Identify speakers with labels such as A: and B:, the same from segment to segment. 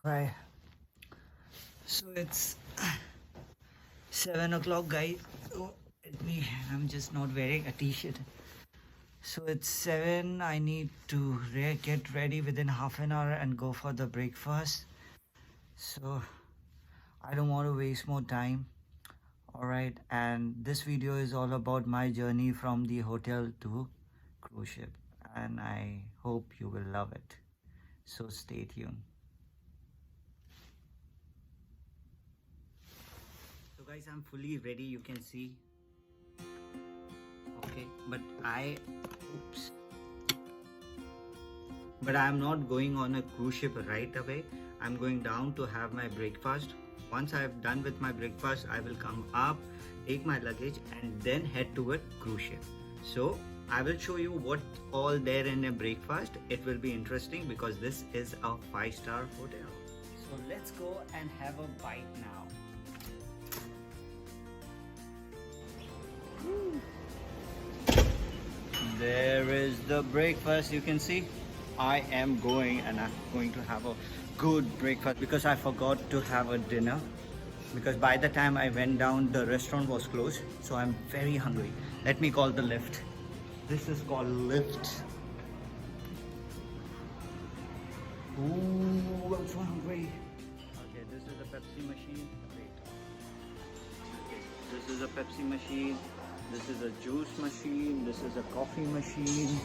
A: Right. So it's 7 o'clock, guys. Oh, I'm just not wearing a t-shirt. So it's 7. I need to get ready within half an hour and go for the breakfast. So I don't want to waste more time. Alright, and this video is all about my journey from the hotel to cruise ship, and I hope you will love it. So stay tuned. So guys, I'm fully ready, you can see. Okay, but I'm not going on a cruise ship right away. I'm going down to have my breakfast. Once I've done with my breakfast, I will come up, take my luggage and then head to a cruise ship. So I will show you what all there in a breakfast. It will be interesting because this is a 5-star hotel. So let's go and have a bite now. There is the breakfast, you can see. I am going and I'm going to have a good breakfast because I forgot to have a dinner, because by the time I went down the restaurant was closed. So I'm very hungry. Let me call the lift. This is called lift. Ooh, I'm so hungry. Okay, this is a Pepsi machine. Wait. Okay, this is a Pepsi machine. This is a juice machine. This is a coffee machine.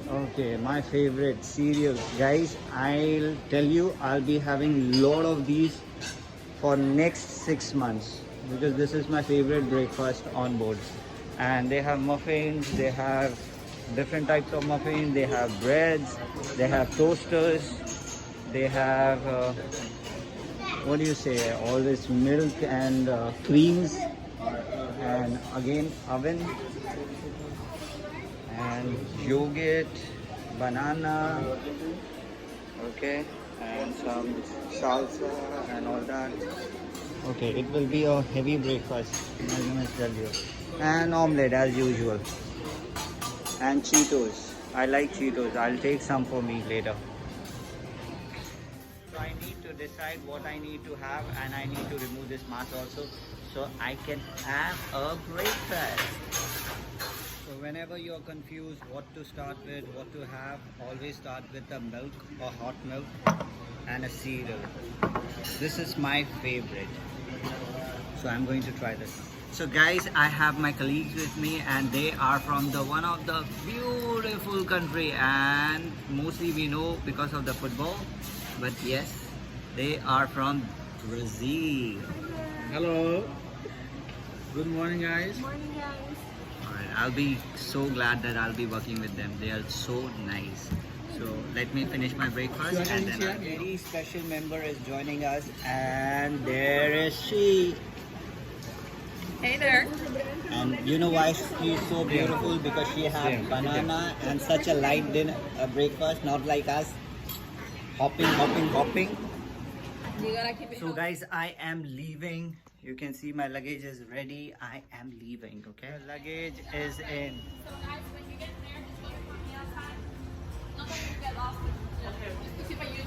A: Okay, my favorite cereal. Guys, I'll tell you, I'll be having lot of these for next 6 months because this is my favorite breakfast on board. And they have muffins, they have different types of muffins, they have breads, they have toasters, they have what do you say, all this milk and creams, and again oven, and yogurt, banana, okay, and some salsa and all that. Okay, it will be a heavy breakfast, I must tell you. And omelette as usual. And Cheetos. I like Cheetos. I'll take some for me later. So I need to decide what I need to have, and I need to remove this mask also so I can have a breakfast. So whenever you're confused what to start with, what to have, always start with the milk or hot milk and a cereal. This is my favorite. So I'm going to try this. So guys, I have my colleagues with me and they are from one of the beautiful country, and mostly we know because of the football, but yes, they are from Brazil.
B: Hello. Good morning, guys.
C: Good morning, guys.
A: Alright, I'll be so glad that I'll be working with them. They are so nice. So let me finish my breakfast and then a very special member is joining us, and there is she.
C: Hey there.
A: And you know why she's so beautiful? Because she has banana and such a light dinner, breakfast, not like us. Hopping.
C: You gotta keep it.
A: So guys, I am leaving. You can see my luggage is ready. I am leaving, okay? Luggage is in.
C: So guys, when you get there, just keep it from the outside. Not that you get lost. You see my unit?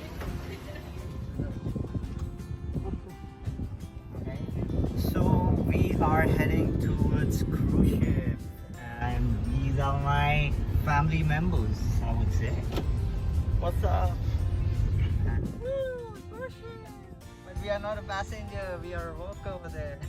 A: Okay. So we are heading towards cruise ship, and these are my family members, I would say. What's up? Woo, cruise ship! But we are not a passenger, we are a worker over there.